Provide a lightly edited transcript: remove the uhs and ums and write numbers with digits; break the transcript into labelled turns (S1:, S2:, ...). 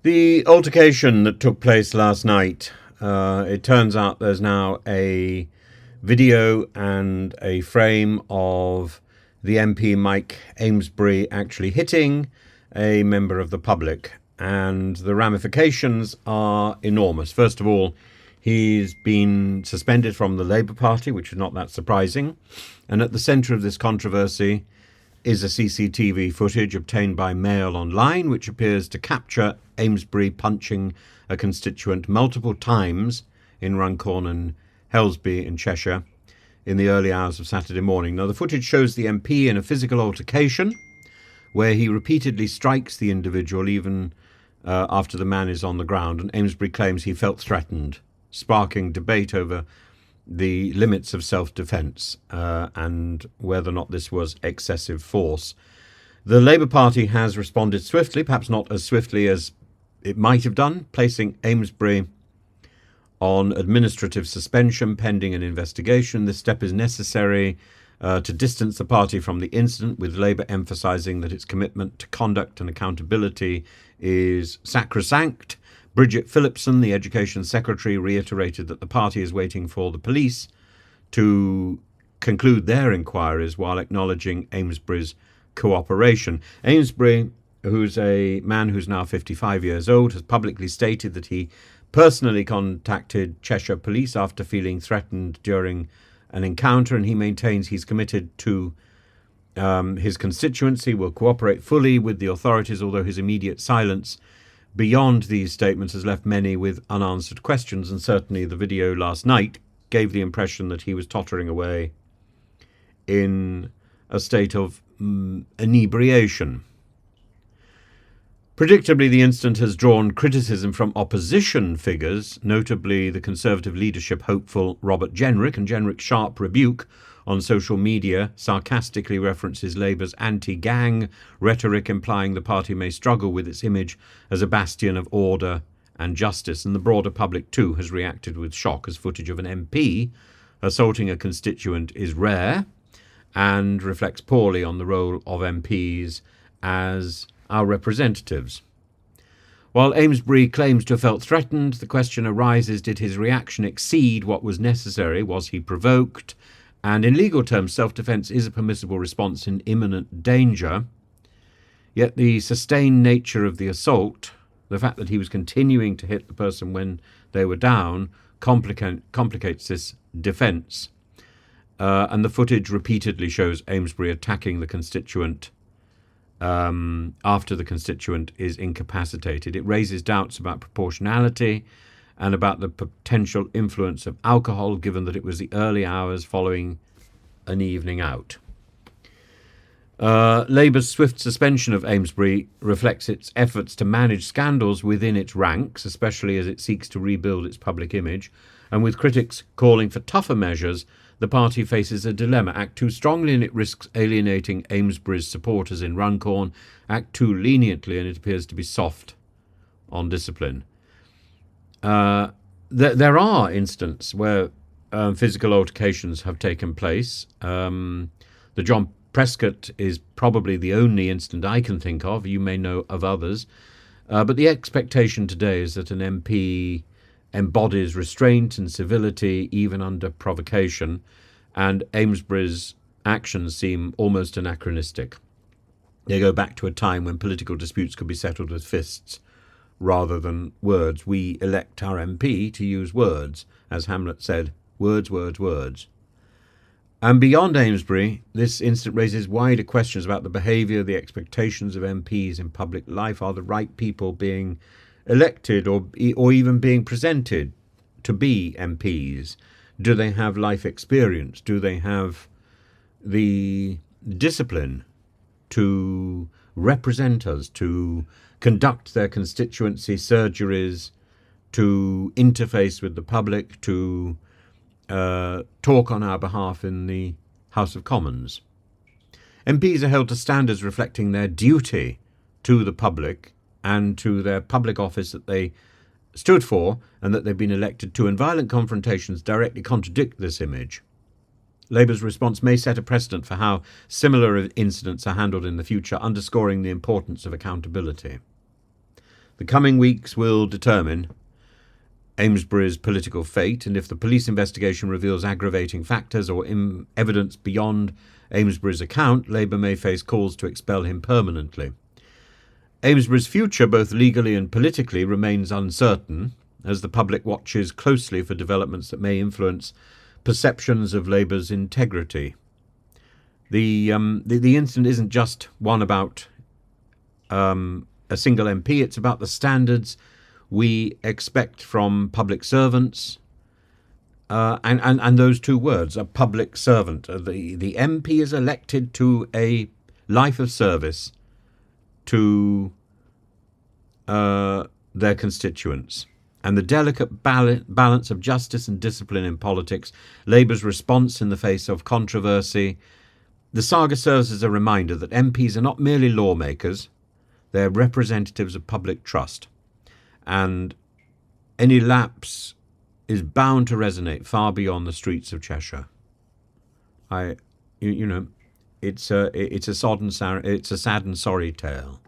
S1: The altercation that took place last night, it turns out there's now a video and a frame of the MP Mike Amesbury actually hitting a member of the public, and the ramifications are enormous. First of all, he's been suspended from the Labour Party, which is not that surprising, and at the centre of this controversy is a CCTV footage obtained by Mail Online, which appears to capture Amesbury punching a constituent multiple times in Runcorn and Helsby in Cheshire in the early hours of Saturday morning. Now, the footage shows the MP in a physical altercation where he repeatedly strikes the individual even after the man is on the ground, and Amesbury claims he felt threatened, sparking debate over the limits of self-defence and whether or not this was excessive force. The Labour Party has responded swiftly, perhaps not as swiftly as it might have done, placing Amesbury on administrative suspension pending an investigation. This step is necessary to distance the party from the incident, with Labour emphasising that its commitment to conduct and accountability is sacrosanct. Bridget Phillipson, the Education Secretary, reiterated that the party is waiting for the police to conclude their inquiries while acknowledging Amesbury's cooperation. Amesbury, who's a man who's now 55 years old, has publicly stated that he personally contacted Cheshire Police after feeling threatened during an encounter, and he maintains he's committed to his constituency, will cooperate fully with the authorities, although his immediate silence beyond these statements has left many with unanswered questions, and certainly the video last night gave the impression that he was tottering away in a state of inebriation. Predictably, the incident has drawn criticism from opposition figures, notably the Conservative leadership hopeful Robert Jenrick, and Jenrick's sharp rebuke on social media sarcastically references Labour's anti-gang rhetoric, implying the party may struggle with its image as a bastion of order and justice. And the broader public too has reacted with shock, as footage of an MP assaulting a constituent is rare and reflects poorly on the role of MPs as our representatives. While Amesbury claims to have felt threatened, the question arises, did his reaction exceed what was necessary? Was he provoked? And in legal terms, self-defence is a permissible response in imminent danger. Yet the sustained nature of the assault, the fact that he was continuing to hit the person when they were down, complicates this defence. And the footage repeatedly shows Amesbury attacking the constituent after the constituent is incapacitated. It raises doubts about proportionality and about the potential influence of alcohol, given that it was the early hours following an evening out. Labour's swift suspension of Amesbury reflects its efforts to manage scandals within its ranks, especially as it seeks to rebuild its public image. And with critics calling for tougher measures, the party faces a dilemma. Act too strongly and it risks alienating Amesbury's supporters in Runcorn. Act too leniently and it appears to be soft on discipline. There are instances where physical altercations have taken place. The John Prescott is probably the only incident I can think of. You may know of others. But the expectation today is that an MP embodies restraint and civility even under provocation, and Amesbury's actions seem almost anachronistic. They go back to a time when political disputes could be settled with fists rather than words. We elect our MP to use words, as Hamlet said, words, words, words. And beyond Amesbury, this incident raises wider questions about the behaviour, the expectations of MPs in public life. Are the right people being elected or even being presented to be MPs? Do they have life experience? Do they have the discipline to represent us, to conduct their constituency surgeries, to interface with the public, to talk on our behalf in the House of Commons? MPs are held to standards reflecting their duty to the public and to their public office that they stood for and that they've been elected to, and violent confrontations directly contradict this image. Labour's response may set a precedent for how similar incidents are handled in the future, underscoring the importance of accountability. The coming weeks will determine Amesbury's political fate, and if the police investigation reveals aggravating factors or evidence beyond Amesbury's account, Labour may face calls to expel him permanently. Amesbury's future, both legally and politically, remains uncertain, as the public watches closely for developments that may influence perceptions of Labour's integrity. The incident isn't just one about a single MP, it's about the standards we expect from public servants, and those two words, a public servant. The MP is elected to a life of service to their constituents. And the delicate balance of justice and discipline in politics, Labour's response in the face of controversy. The saga serves as a reminder that MPs are not merely lawmakers, they're representatives of public trust. And any lapse is bound to resonate far beyond the streets of Cheshire. It's a sad and sorry tale.